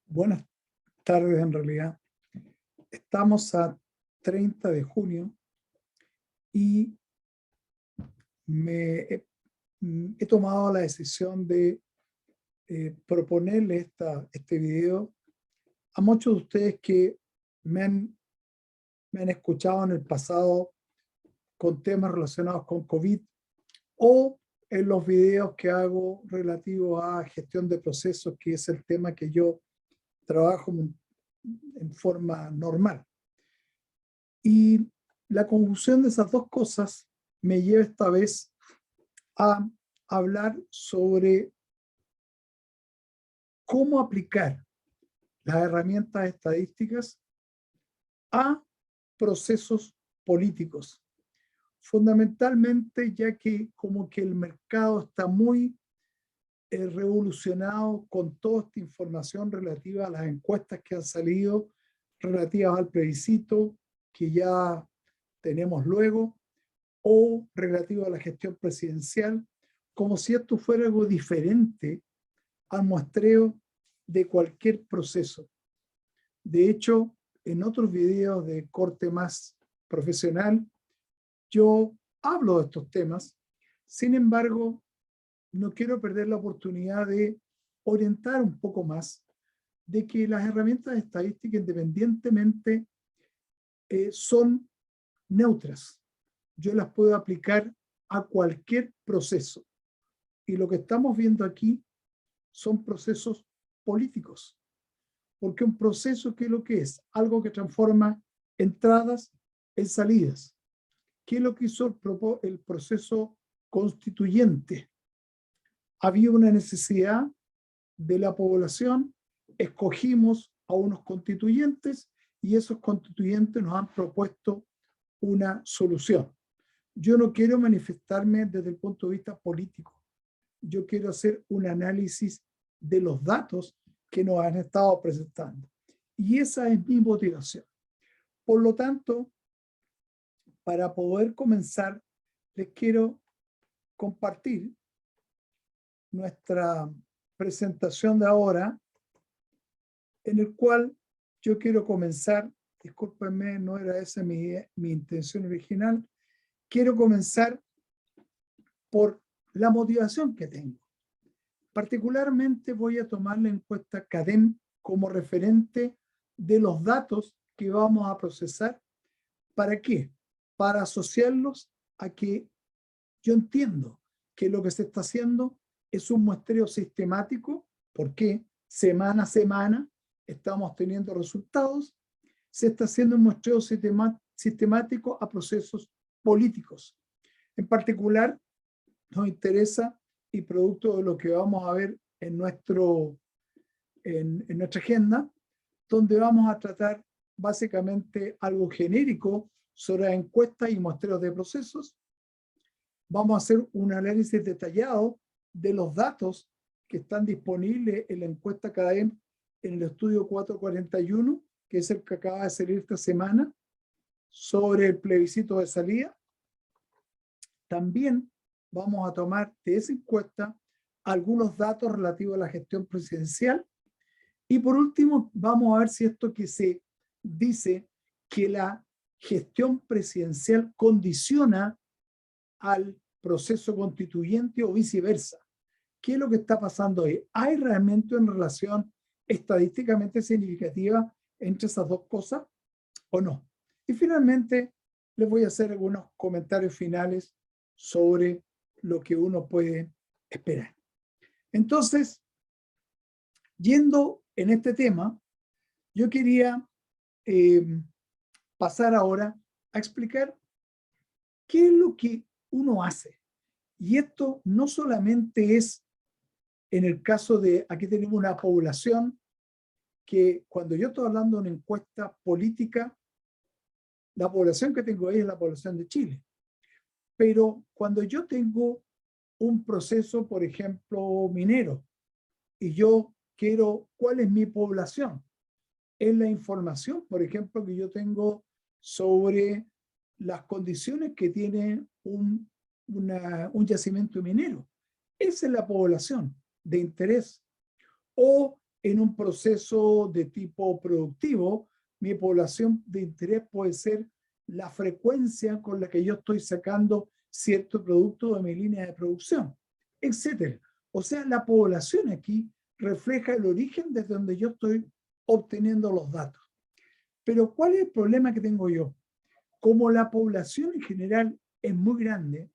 Buenas tardes, en realidad. Estamos a 30 de junio y he tomado la decisión de proponerle este video a muchos de ustedes que me han escuchado en el pasado con temas relacionados con COVID o en los videos que hago relativos a gestión de procesos, que es el tema que yo trabajo en forma normal. Y la conjunción de esas dos cosas me lleva esta vez a hablar sobre cómo aplicar las herramientas estadísticas a procesos políticos. Fundamentalmente, ya que como que el mercado está muy revolucionado con toda esta información relativa a las encuestas que han salido, relativas al plebiscito que ya tenemos luego, o relativo a la gestión presidencial, como si esto fuera algo diferente al muestreo de cualquier proceso. De hecho, en otros videos de corte más profesional, yo hablo de estos temas. Sin embargo, no quiero perder la oportunidad de orientar un poco más de que las herramientas estadísticas, independientemente, son neutras. Yo las puedo aplicar a cualquier proceso. Y lo que estamos viendo aquí son procesos políticos. Porque un proceso, ¿qué es lo que es? Algo que transforma entradas en salidas. ¿Qué es lo que hizo el proceso constituyente? Había una necesidad de la población, escogimos a unos constituyentes y esos constituyentes nos han propuesto una solución. Yo no quiero manifestarme desde el punto de vista político. Yo quiero hacer un análisis de los datos que nos han estado presentando. Y esa es mi motivación. Por lo tanto, para poder comenzar, les quiero compartir nuestra presentación de ahora, en el cual yo quiero comenzar, discúlpenme, no era esa mi intención original, quiero comenzar por la motivación que tengo. Particularmente voy a tomar la encuesta CADEM como referente de los datos que vamos a procesar. ¿Para qué? Para asociarlos a que yo entiendo que lo que se está haciendo es un muestreo sistemático, porque semana a semana estamos teniendo resultados. Se está haciendo un muestreo sistemático a procesos políticos. En particular, nos interesa, y producto de lo que vamos a ver en nuestra agenda, donde vamos a tratar básicamente algo genérico sobre encuestas y muestreos de procesos. Vamos a hacer un análisis detallado de los datos que están disponibles en la encuesta CADEM en el estudio 441, que es el que acaba de salir esta semana, sobre el plebiscito de salida. También vamos a tomar de esa encuesta algunos datos relativos a la gestión presidencial. Y por último, vamos a ver si esto que se dice que la gestión presidencial condiciona al proceso constituyente o viceversa. ¿Qué es lo que está pasando ahí? ¿Hay realmente una relación estadísticamente significativa entre esas dos cosas o no? Y finalmente, les voy a hacer algunos comentarios finales sobre lo que uno puede esperar. Entonces, yendo en este tema, yo quería pasar ahora a explicar qué es lo que uno hace. Y esto no solamente es en el caso de, aquí tenemos una población que cuando yo estoy hablando de una encuesta política, la población que tengo ahí es la población de Chile. Pero cuando yo tengo un proceso, por ejemplo, minero, y yo quiero, ¿cuál es mi población? Es la información, por ejemplo, que yo tengo sobre las condiciones que tiene un yacimiento minero. Esa es la población de interés. O en un proceso de tipo productivo, mi población de interés puede ser la frecuencia con la que yo estoy sacando cierto producto de mi línea de producción, etcétera. O sea, la población aquí refleja el origen desde donde yo estoy obteniendo los datos. Pero ¿cuál es el problema que tengo yo? Como la población en general es muy grande,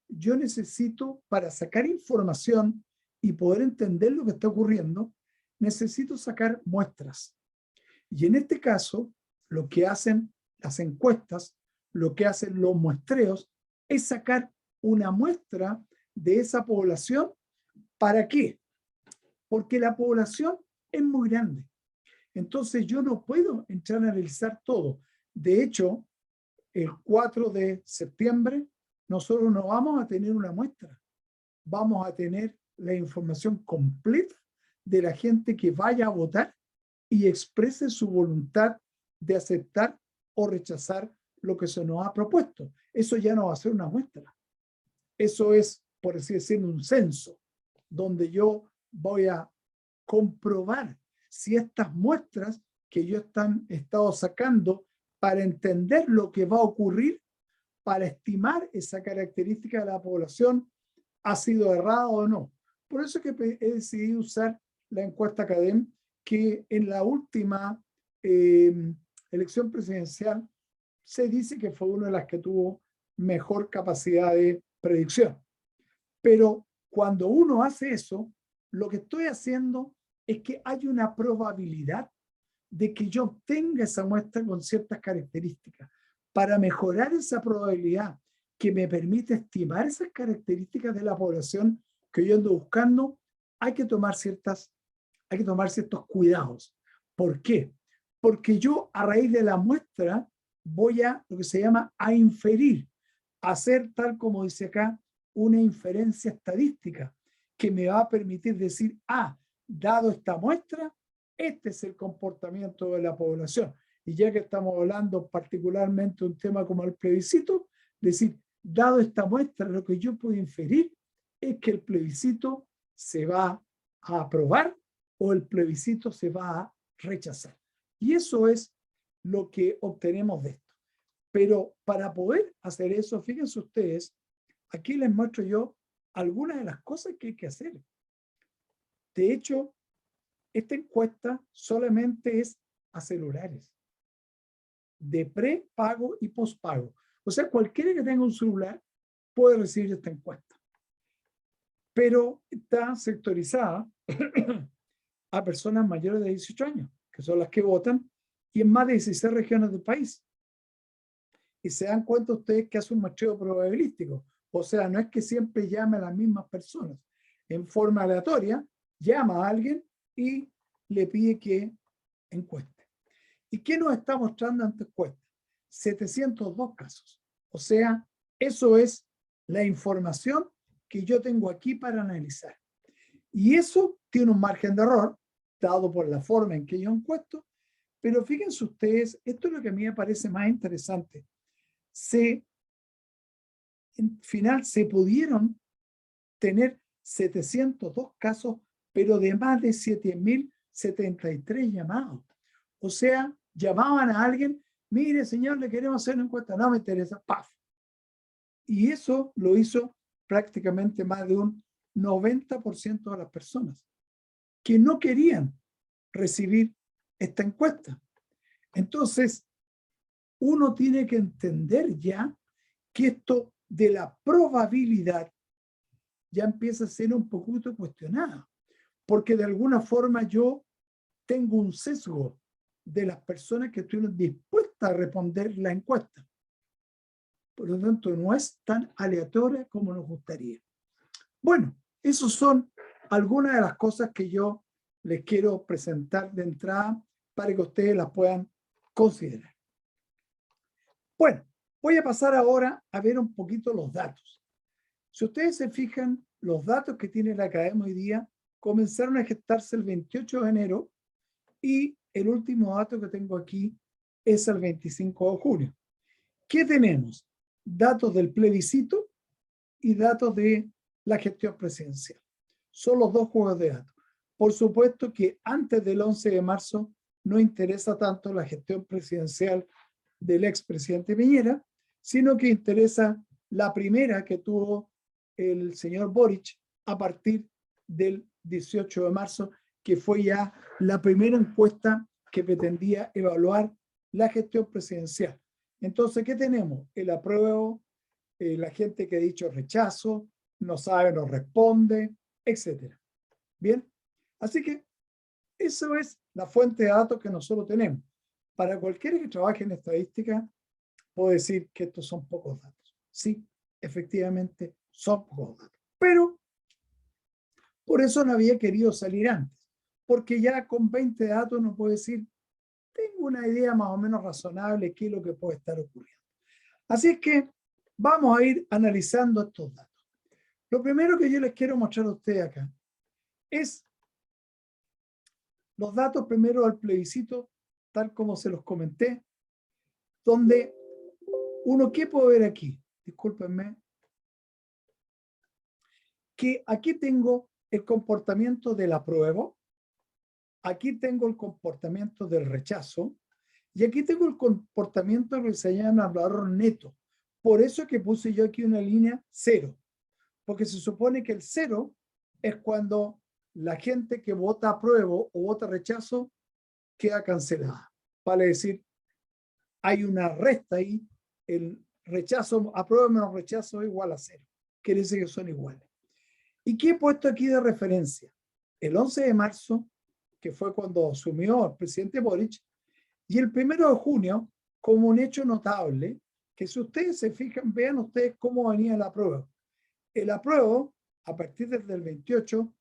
yo necesito, para sacar información y poder entender lo que está ocurriendo, necesito sacar muestras. Y en este caso, lo que hacen las encuestas, lo que hacen los muestreos, es sacar una muestra de esa población. ¿Para qué? Porque la población es muy grande. Entonces yo no puedo entrar a analizar todo. De hecho, el 4 de septiembre nosotros no vamos a tener una muestra. Vamos a tener la información completa de la gente que vaya a votar y exprese su voluntad de aceptar o rechazar lo que se nos ha propuesto. Eso ya no va a ser una muestra. Eso es, por así decirlo, un censo, donde yo voy a comprobar si estas muestras que yo he estado sacando para entender lo que va a ocurrir, para estimar esa característica de la población, ha sido errada o no. Por eso es que he decidido usar la encuesta CADEM, que en la última elección presidencial se dice que fue una de las que tuvo mejor capacidad de predicción. Pero cuando uno hace eso, lo que estoy haciendo es que hay una probabilidad de que yo obtenga esa muestra con ciertas características. Para mejorar esa probabilidad que me permite estimar esas características de la población que yo ando buscando, hay que tomar ciertos cuidados. ¿Por qué? Porque yo a raíz de la muestra voy a lo que se llama a inferir, a hacer tal como dice acá, una inferencia estadística que me va a permitir decir, dado esta muestra, este es el comportamiento de la población. Y ya que estamos hablando particularmente de un tema como el plebiscito, decir, dado esta muestra, lo que yo puedo inferir es que el plebiscito se va a aprobar o el plebiscito se va a rechazar. Y eso es lo que obtenemos de esto. Pero para poder hacer eso, fíjense ustedes, aquí les muestro yo algunas de las cosas que hay que hacer. De hecho, esta encuesta solamente es a celulares, de prepago y pospago. O sea, cualquiera que tenga un celular puede recibir esta encuesta. Pero está sectorizada a personas mayores de 18 años, que son las que votan, y en más de 16 regiones del país. Y se dan cuenta ustedes que hace un muestreo probabilístico. O sea, no es que siempre llame a las mismas personas. En forma aleatoria, llama a alguien y le pide que encueste. ¿Y qué nos está mostrando esta encuesta? 702 casos. O sea, eso es la información que yo tengo aquí para analizar. Y eso tiene un margen de error, dado por la forma en que yo encuesto, pero fíjense ustedes, esto es lo que a mí me parece más interesante. En final se pudieron tener 702 casos, pero de más de 7.073 llamados. O sea, llamaban a alguien, mire señor, le queremos hacer una encuesta, no me interesa, ¡paf! Y eso lo hizo prácticamente más de un 90% de las personas que no querían recibir esta encuesta. Entonces, uno tiene que entender ya que esto de la probabilidad ya empieza a ser un poquito cuestionada, porque de alguna forma yo tengo un sesgo de las personas que estuvieron dispuestas a responder la encuesta. Por lo tanto, no es tan aleatoria como nos gustaría. Bueno, esas son algunas de las cosas que yo les quiero presentar de entrada para que ustedes las puedan considerar. Bueno, voy a pasar ahora a ver un poquito los datos. Si ustedes se fijan, los datos que tiene la Academia hoy día comenzaron a gestarse el 28 de enero y el último dato que tengo aquí es el 25 de junio. ¿Qué tenemos? Datos del plebiscito y datos de la gestión presidencial. Son los dos juegos de datos. Por supuesto que antes del 11 de marzo no interesa tanto la gestión presidencial del expresidente Piñera, sino que interesa la primera que tuvo el señor Boric a partir del 18 de marzo, que fue ya la primera encuesta que pretendía evaluar la gestión presidencial. Entonces, ¿qué tenemos? El apruebo, la gente que ha dicho rechazo, no sabe, no responde, etc. Bien, así que eso es la fuente de datos que nosotros tenemos. Para cualquiera que trabaje en estadística, puedo decir que estos son pocos datos. Sí, efectivamente son pocos datos. Pero por eso no había querido salir antes, porque ya con 20 datos no puedo decir, tengo una idea más o menos razonable de qué es lo que puede estar ocurriendo. Así es que vamos a ir analizando estos datos. Lo primero que yo les quiero mostrar a ustedes acá es los datos primero del plebiscito, tal como se los comenté, donde uno, ¿qué puedo ver aquí? Discúlpenme. Que aquí tengo el comportamiento del apruebo, aquí tengo el comportamiento del rechazo, y aquí tengo el comportamiento que se llama valor neto. Por eso es que puse yo aquí una línea 0, porque se supone que el 0 es cuando la gente que vota apruebo o vota rechazo queda cancelada. Vale decir, hay una resta ahí, el rechazo, apruebo menos rechazo es igual a 0. Quiere decir que son iguales. ¿Y qué he puesto aquí de referencia? El 11 de marzo, que fue cuando asumió el presidente Boric, y el 1 de junio, como un hecho notable, que si ustedes se fijan, vean ustedes cómo venía el apruebo. El apruebo, a partir del 28,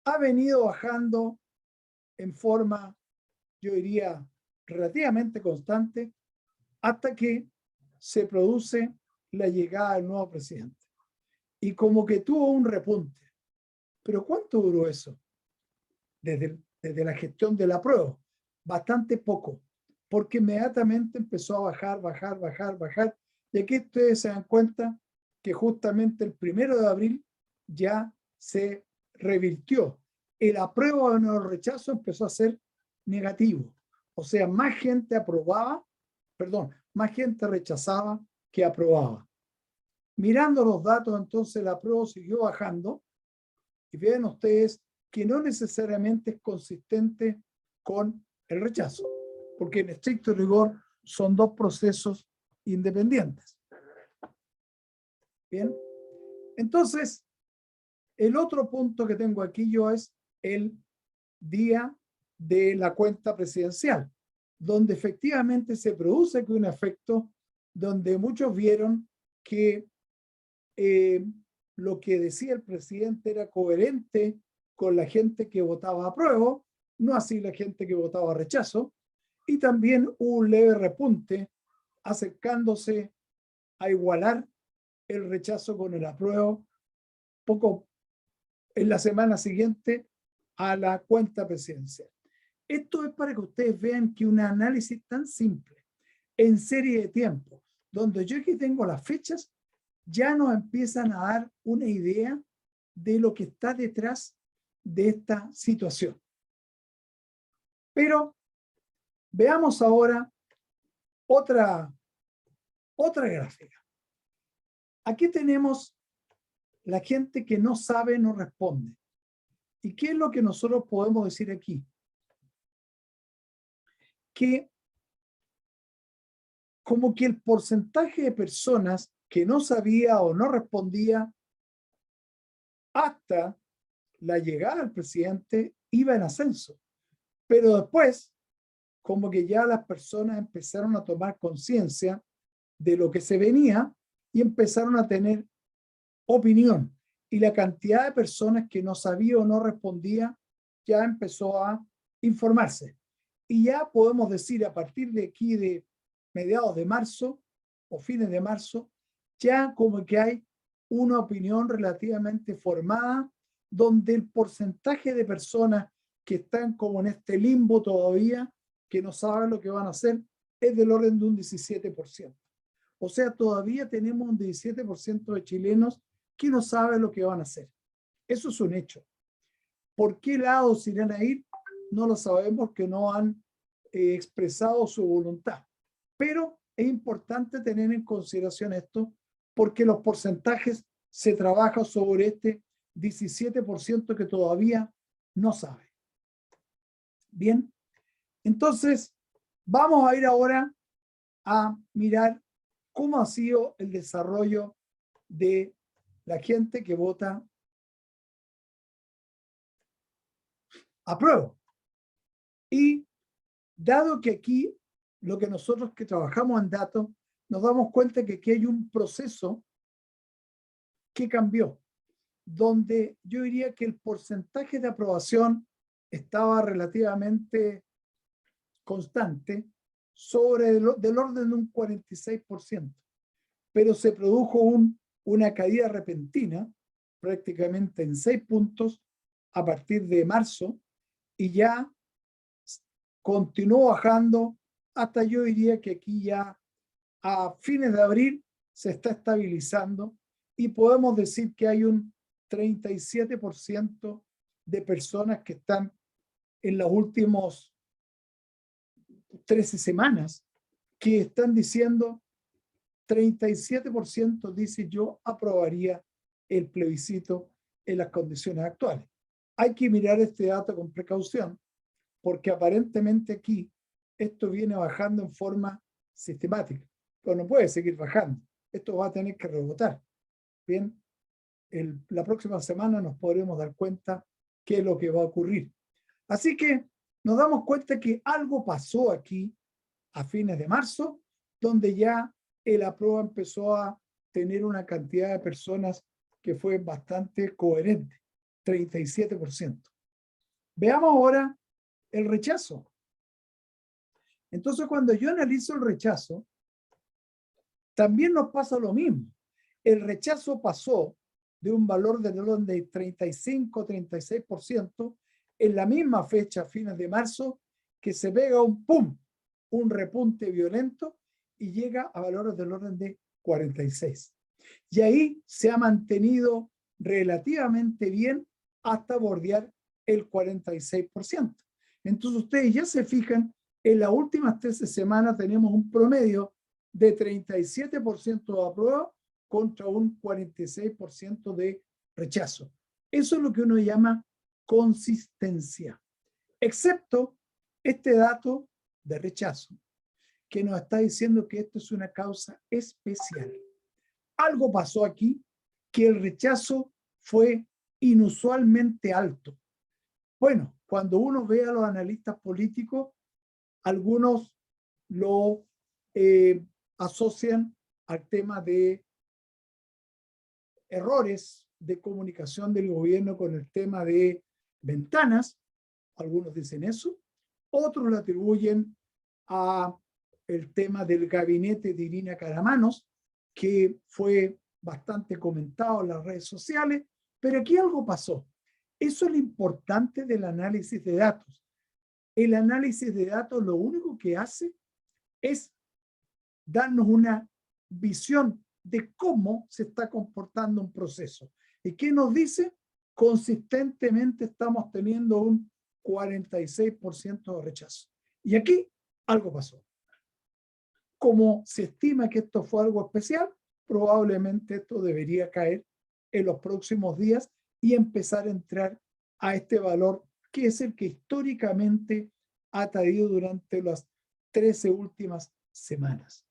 ha venido bajando en forma, yo diría, relativamente constante, hasta que se produce la llegada del nuevo presidente. Y como que tuvo un repunte. ¿Pero cuánto duró eso? Desde la gestión del apruebo. Bastante poco, porque inmediatamente empezó a bajar. Y aquí ustedes se dan cuenta que justamente el 1 de abril ya se revirtió. El apruebo en el rechazo empezó a ser negativo. O sea, más gente aprobaba, perdón, más gente rechazaba que aprobaba. Mirando los datos, entonces el apruebo siguió bajando y vean ustedes que no necesariamente es consistente con el rechazo, porque en estricto rigor son dos procesos independientes. Bien, entonces el otro punto que tengo aquí yo es el día de la cuenta presidencial, donde efectivamente se produce un efecto donde muchos vieron que lo que decía el presidente era coherente con la gente que votaba apruebo, no así la gente que votaba rechazo, y también hubo un leve repunte acercándose a igualar el rechazo con el apruebo poco en la semana siguiente a la cuenta presidencial. Esto es para que ustedes vean que un análisis tan simple en serie de tiempo, donde yo aquí tengo las fechas, ya nos empiezan a dar una idea de lo que está detrás de esta situación. Pero veamos ahora otra gráfica. Aquí tenemos la gente que no sabe, no responde. ¿Y qué es lo que nosotros podemos decir aquí? Que como que el porcentaje de personas que no sabía o no respondía hasta la llegada del presidente iba en ascenso. Pero después, como que ya las personas empezaron a tomar conciencia de lo que se venía y empezaron a tener opinión. Y la cantidad de personas que no sabía o no respondía ya empezó a informarse. Y ya podemos decir a partir de aquí, de mediados de marzo o fines de marzo, ya como que hay una opinión relativamente formada donde el porcentaje de personas que están como en este limbo todavía, que no saben lo que van a hacer, es del orden de un 17%. O sea, todavía tenemos un 17% de chilenos que no saben lo que van a hacer. Eso es un hecho. ¿Por qué lado se irán a ir? No lo sabemos, que no han expresado su voluntad. Pero es importante tener en consideración esto, porque los porcentajes se trabajan sobre este 17% que todavía no sabe. Bien, entonces vamos a ir ahora a mirar cómo ha sido el desarrollo de la gente que vota apruebo. Y dado que aquí lo que nosotros que trabajamos en datos, nos damos cuenta que aquí hay un proceso que cambió, donde yo diría que el porcentaje de aprobación estaba relativamente constante, del orden de un 46%, pero se produjo una caída repentina, prácticamente en 6 puntos, a partir de marzo, y ya continuó bajando hasta, yo diría que aquí ya a fines de abril se está estabilizando y podemos decir que hay un 37% de personas que están en las últimas 13 semanas que están diciendo, 37% dice yo aprobaría el plebiscito en las condiciones actuales. Hay que mirar este dato con precaución, porque aparentemente aquí esto viene bajando en forma sistemática, pero no puede seguir bajando. Esto va a tener que rebotar. Bien, la próxima semana nos podremos dar cuenta qué es lo que va a ocurrir. Así que nos damos cuenta que algo pasó aquí a fines de marzo, donde ya el apruebo empezó a tener una cantidad de personas que fue bastante coherente, 37%. Veamos ahora el rechazo. Entonces, cuando yo analizo el rechazo, también nos pasa lo mismo. El rechazo pasó de un valor del orden de 35-36% en la misma fecha, fines de marzo, que se pega un pum, un repunte violento y llega a valores del orden de 46. Y ahí se ha mantenido relativamente bien hasta bordear el 46%. Entonces ustedes ya se fijan, en las últimas 13 semanas tenemos un promedio de 37% de apruebo contra un 46% de rechazo. Eso es lo que uno llama consistencia, excepto este dato de rechazo, que nos está diciendo que esto es una causa especial. Algo pasó aquí, que el rechazo fue inusualmente alto. Bueno, cuando uno ve a los analistas políticos, algunos lo asocian al tema de errores de comunicación del gobierno con el tema de ventanas, algunos dicen eso, otros lo atribuyen a el tema del gabinete de Irina Caramanos, que fue bastante comentado en las redes sociales, pero aquí algo pasó. Eso es lo importante del análisis de datos. El análisis de datos lo único que hace es darnos una visión de cómo se está comportando un proceso. ¿Y qué nos dice? Consistentemente estamos teniendo un 46% de rechazo. Y aquí algo pasó. Como se estima que esto fue algo especial, probablemente esto debería caer en los próximos días y empezar a entrar a este valor que es el que históricamente ha traído durante las 13 últimas semanas.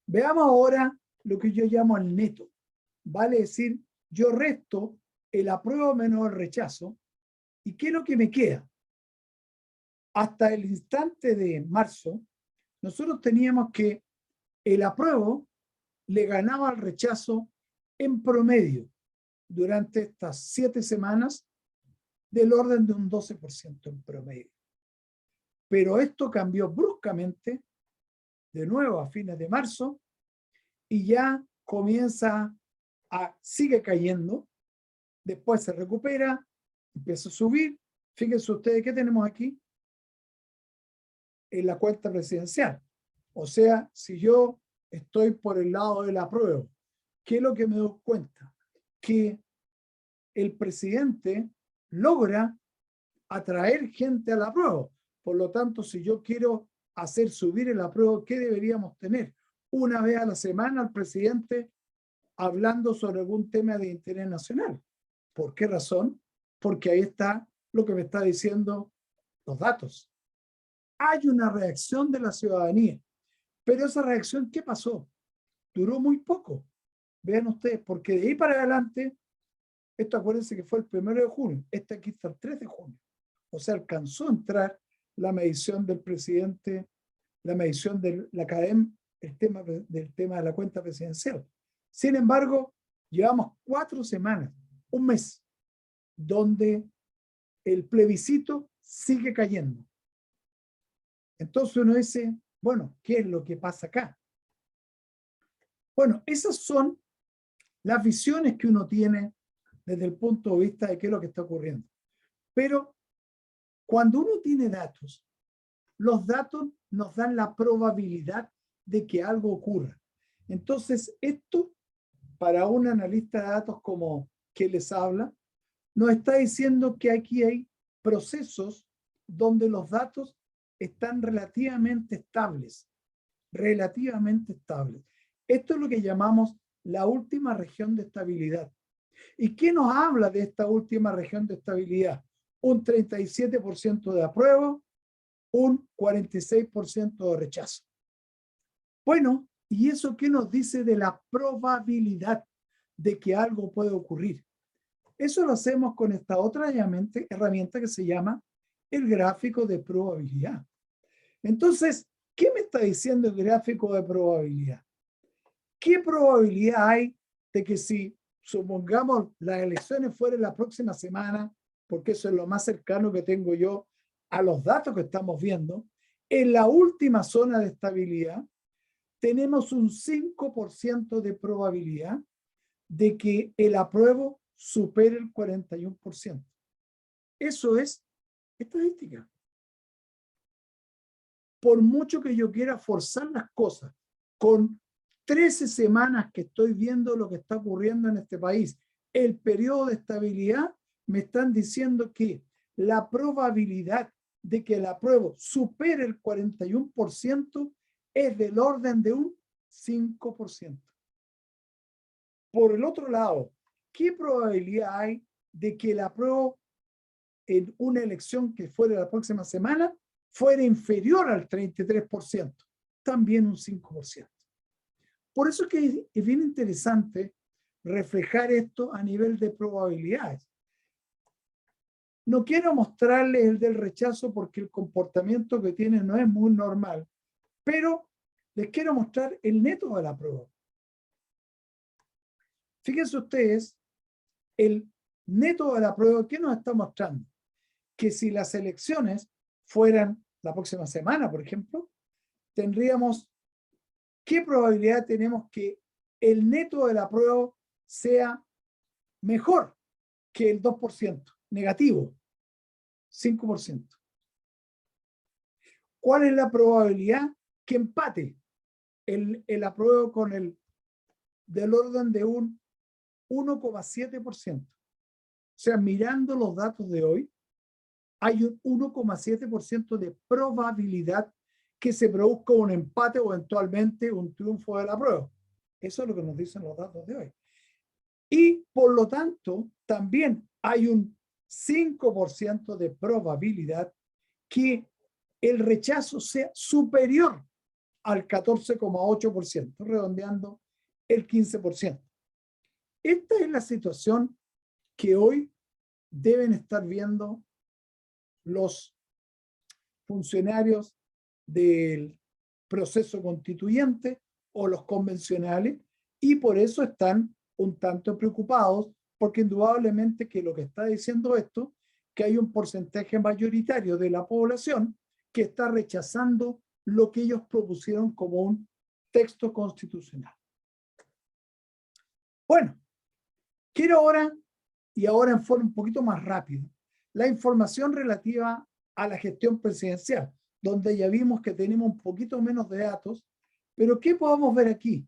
Veamos ahora lo que yo llamo el neto. Vale decir, yo resto el apruebo menos el rechazo. ¿Y qué es lo que me queda? Hasta el instante de marzo, nosotros teníamos que el apruebo le ganaba al rechazo en promedio durante estas 7 semanas del orden de un 12% en promedio. Pero esto cambió bruscamente de nuevo a fines de marzo y ya sigue cayendo, después se recupera, empieza a subir. Fíjense ustedes qué tenemos aquí en la cuenta presidencial. O sea, si yo estoy por el lado del apruebo, ¿qué es lo que me doy cuenta? Que el presidente logra atraer gente al apruebo. Por lo tanto, si yo quiero hacer subir el apruebo, ¿qué deberíamos tener? Una vez a la semana al presidente hablando sobre algún tema de interés nacional. ¿Por qué razón? Porque ahí está lo que me está diciendo los datos. Hay una reacción de la ciudadanía, pero esa reacción, ¿qué pasó? Duró muy poco. Vean ustedes, porque de ahí para adelante, esto acuérdense que fue el 1 de junio, este aquí está el 3 de junio. O sea, alcanzó a entrar la medición del presidente, la medición de la CADEM, el tema del tema de la cuenta presidencial. Sin embargo, llevamos 4 semanas, un mes, donde el plebiscito sigue cayendo. Entonces uno dice, bueno, ¿qué es lo que pasa acá? Bueno, esas son las visiones que uno tiene desde el punto de vista de qué es lo que está ocurriendo. Pero cuando uno tiene datos, los datos nos dan la probabilidad de que algo ocurra. Entonces, esto, para un analista de datos como que les habla, nos está diciendo que aquí hay procesos donde los datos están relativamente estables. Relativamente estables. Esto es lo que llamamos la última región de estabilidad. ¿Y qué nos habla de esta última región de estabilidad? Un 37% de apruebo, un 46% de rechazo. Bueno, ¿y eso qué nos dice de la probabilidad de que algo puede ocurrir? Eso lo hacemos con esta otra herramienta que se llama el gráfico de probabilidad. Entonces, ¿qué me está diciendo el gráfico de probabilidad? ¿Qué probabilidad hay de que si, supongamos, las elecciones fueran la próxima semana, porque eso es lo más cercano que tengo yo a los datos que estamos viendo, en la última zona de estabilidad tenemos un 5% de probabilidad de que el apruebo supere el 41%. Eso es estadística. Por mucho que yo quiera forzar las cosas, con 13 semanas que estoy viendo lo que está ocurriendo en este país, el periodo de estabilidad, me están diciendo que la probabilidad de que el apruebo supere el 41% es del orden de un 5%. Por el otro lado, ¿qué probabilidad hay de que el apruebo en una elección que fuera la próxima semana fuera inferior al 33%? También un 5%. Por eso es que es bien interesante reflejar esto a nivel de probabilidades. No quiero mostrarles el del rechazo porque el comportamiento que tiene no es muy normal, pero les quiero mostrar el neto de la prueba. Fíjense ustedes, el neto de la prueba, ¿qué nos está mostrando? Que si las elecciones fueran la próxima semana, por ejemplo, tendríamos, ¿qué probabilidad tenemos que el neto de la prueba sea mejor que el 2%, negativo, 5%? ¿Cuál es la probabilidad que empate el apruebo con el del orden de un 1,7%? O sea, mirando los datos de hoy, hay un 1,7% de probabilidad que se produzca un empate o eventualmente un triunfo de la prueba. Eso es lo que nos dicen los datos de hoy. Y por lo tanto, también hay un 5% de probabilidad que el rechazo sea superior al 14,8%, redondeando el 15%. Esta es la situación que hoy deben estar viendo los funcionarios del proceso constituyente o los convencionales, y por eso están un tanto preocupados, porque indudablemente que lo que está diciendo esto, que hay un porcentaje mayoritario de la población que está rechazando lo que ellos propusieron como un texto constitucional. Bueno, quiero ahora, y ahora en forma un poquito más rápida, la información relativa a la gestión presidencial, donde ya vimos que tenemos un poquito menos de datos, pero ¿qué podemos ver aquí?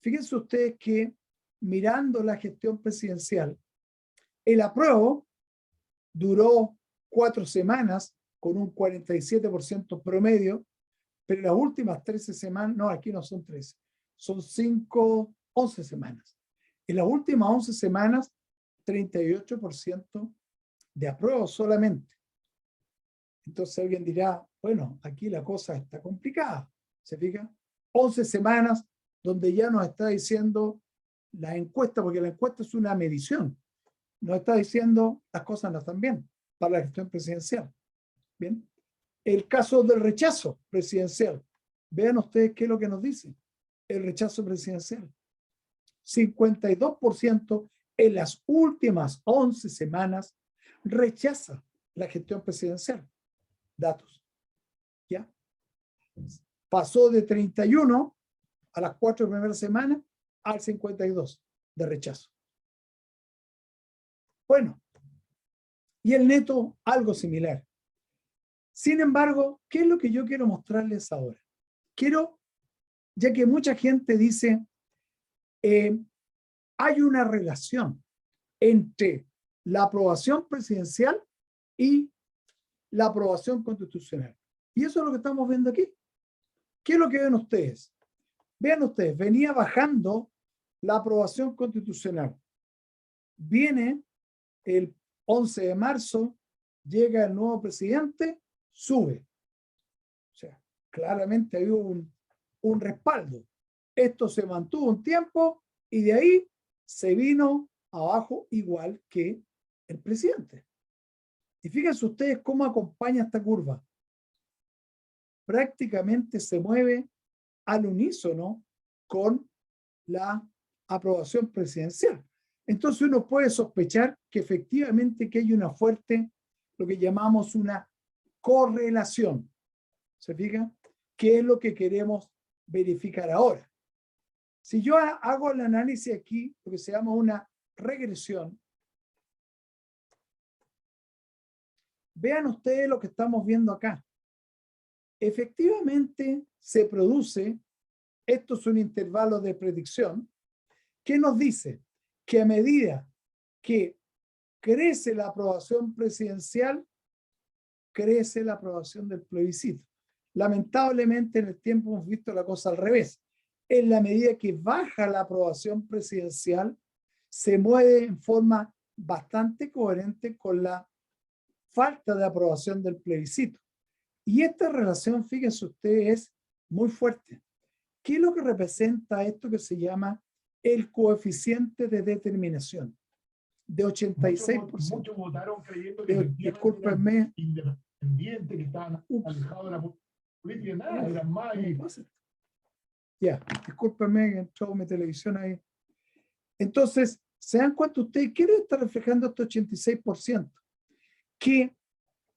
Fíjense ustedes que mirando la gestión presidencial, el apruebo duró 4 semanas con un 47% promedio, pero las últimas 13 semanas, no, aquí no son 13, son 11 semanas. En las últimas 11 semanas, 38% de apruebo solamente. Entonces alguien dirá, bueno, aquí la cosa está complicada. ¿Se fija? 11 semanas donde ya nos está diciendo la encuesta, porque la encuesta es una medición, nos está diciendo las cosas no están bien para la gestión presidencial. Bien. El caso del rechazo presidencial. Vean ustedes qué es lo que nos dice el rechazo presidencial. 52% en las últimas 11 semanas rechaza la gestión presidencial. Datos. ¿Ya? Pasó de 31 a las 4 primeras semanas al 52 de rechazo. Bueno, y el neto algo similar. Sin embargo, ¿qué es lo que yo quiero mostrarles ahora? Quiero, ya que mucha gente dice, hay una relación entre la aprobación presidencial y la aprobación constitucional. Y eso es lo que estamos viendo aquí. ¿Qué es lo que ven ustedes? Vean ustedes, venía bajando la aprobación constitucional. Viene el 11 de marzo, llega el nuevo presidente, sube. O sea, claramente hay un respaldo. Esto se mantuvo un tiempo y de ahí se vino abajo igual que el presidente. Y fíjense ustedes cómo acompaña esta curva. Prácticamente se mueve al unísono con la aprobación presidencial. Entonces uno puede sospechar que efectivamente que hay una fuerte, lo que llamamos una correlación. ¿Se fija? ¿Qué es lo que queremos verificar ahora? Si yo hago el análisis aquí, lo que se llama una regresión, vean ustedes lo que estamos viendo acá. Efectivamente se produce, esto es un intervalo de predicción, que nos dice que a medida que crece la aprobación presidencial, crece la aprobación del plebiscito. Lamentablemente en el tiempo hemos visto la cosa al revés. En la medida que baja la aprobación presidencial, se mueve en forma bastante coherente con la falta de aprobación del plebiscito. Y esta relación, fíjense ustedes, es muy fuerte. ¿Qué es lo que representa esto que se llama el coeficiente de determinación? De 86%. Muchos votaron creyendo que discúlpenme, independientes que estaban alejados de la política, nada, eran más. Ya, discúlpenme que entró mi televisión ahí. Entonces, ¿se dan cuenta ustedes qué está reflejando este 86%? Que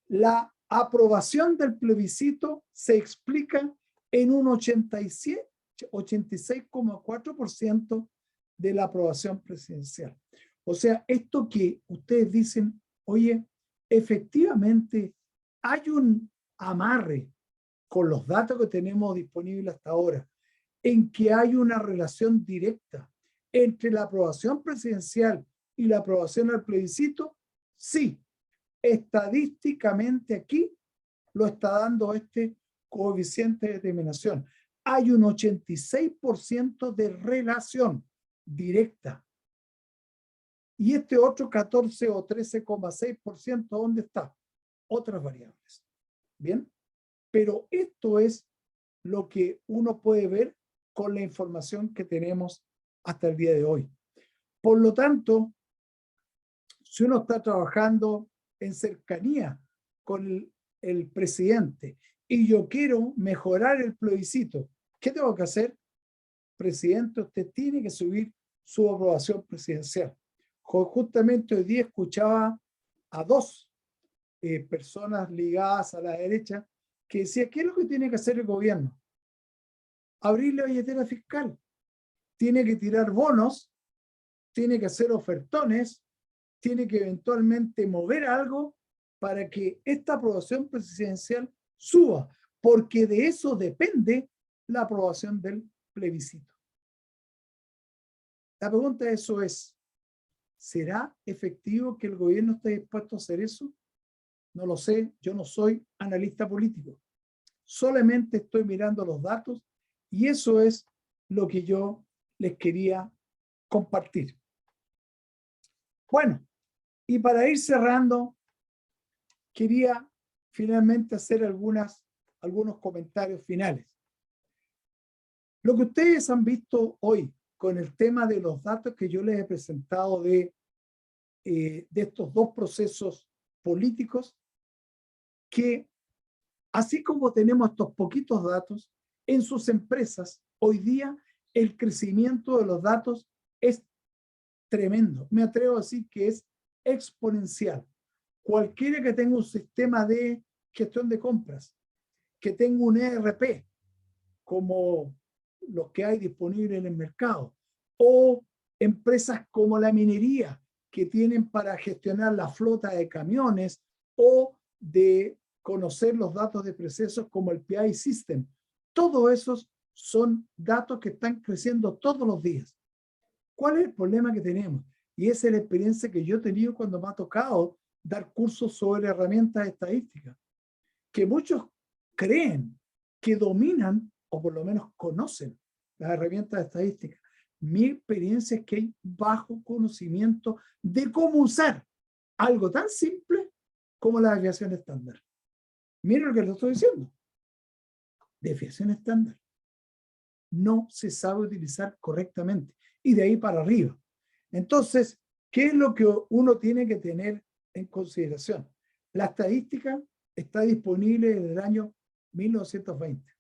la aprobación del plebiscito se explica en un 86,4% de la aprobación presidencial. O sea, esto que ustedes dicen, oye, efectivamente hay un amarre con los datos que tenemos disponibles hasta ahora, en que hay una relación directa entre la aprobación presidencial y la aprobación al plebiscito, sí, estadísticamente aquí lo está dando este coeficiente de determinación. Hay un 86% de relación directa. Y este otro 14 o 13,6%, ¿dónde está? Otras variables. ¿Bien? Pero esto es lo que uno puede ver con la información que tenemos hasta el día de hoy. Por lo tanto, si uno está trabajando en cercanía con el presidente y yo quiero mejorar el plebiscito, ¿qué tengo que hacer? Presidente, usted tiene que subir su aprobación presidencial. Justamente hoy día escuchaba a dos personas ligadas a la derecha que decían, ¿qué es lo que tiene que hacer el gobierno? Abrir la billetera fiscal. Tiene que tirar bonos, tiene que hacer ofertones, tiene que eventualmente mover algo para que esta aprobación presidencial suba, porque de eso depende la aprobación del plebiscito. La pregunta de eso es, ¿Será efectivo que el gobierno esté dispuesto a hacer eso? No lo sé, yo no soy analista político. Solamente estoy mirando los datos y eso es lo que yo les quería compartir. Bueno, y para ir cerrando, quería finalmente hacer algunos comentarios finales. Lo que ustedes han visto hoy con el tema de los datos que yo les he presentado de estos dos procesos políticos, que así como tenemos estos poquitos datos, en sus empresas, hoy día el crecimiento de los datos es tremendo. Me atrevo a decir que es exponencial. Cualquiera que tenga un sistema de gestión de compras, que tenga un ERP, como los que hay disponibles en el mercado, o empresas como la minería, que tienen para gestionar la flota de camiones, o de conocer los datos de procesos como el PI System. Todos esos son datos que están creciendo todos los días. ¿Cuál es el problema que tenemos? Y esa es la experiencia que yo he tenido cuando me ha tocado dar cursos sobre herramientas estadísticas, que muchos creen que dominan o por lo menos conocen las herramientas estadísticas. Mi experiencia es que hay bajo conocimiento de cómo usar algo tan simple como la desviación estándar. Miren lo que les estoy diciendo. Desviación estándar. No se sabe utilizar correctamente. Y de ahí para arriba. Entonces, ¿qué es lo que uno tiene que tener en consideración? La estadística está disponible desde el año 1920,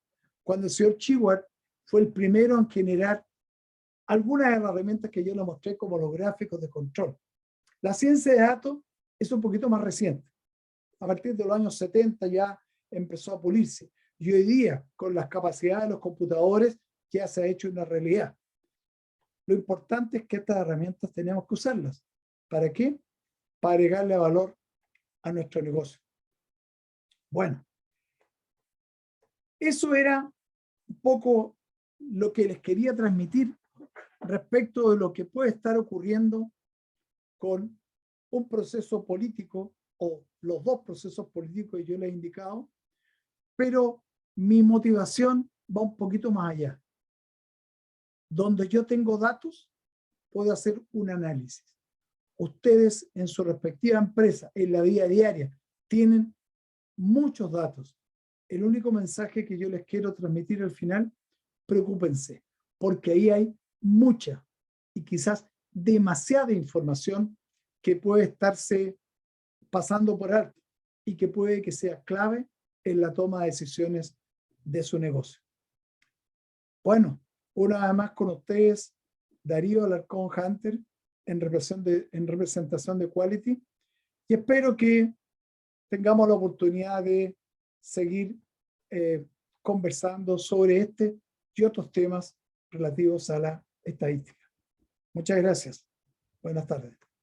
cuando el señor Shewhart fue el primero en generar algunas de las herramientas que yo le mostré, como los gráficos de control. La ciencia de datos es un poquito más reciente. A partir de los años 70 ya empezó a pulirse. Y hoy día, con las capacidades de los computadores, ya se ha hecho una realidad. Lo importante es que estas herramientas tenemos que usarlas. ¿Para qué? Para agregarle valor a nuestro negocio. Bueno, eso era un poco lo que les quería transmitir respecto de lo que puede estar ocurriendo con un proceso político o los dos procesos políticos que yo les he indicado, pero mi motivación va un poquito más allá. Donde yo tengo datos, puedo hacer un análisis. Ustedes en su respectiva empresa, en la vida diaria, tienen muchos datos. El único mensaje que yo les quiero transmitir al final: preocúpense, porque ahí hay mucha y quizás demasiada información que puede estarse pasando por alto y que puede que sea clave en la toma de decisiones de su negocio. Bueno, una vez más con ustedes, Darío Alarcón Hunter, en representación de Quality, y espero que tengamos la oportunidad de seguir conversando sobre este y otros temas relativos a la estadística. Muchas gracias. Buenas tardes.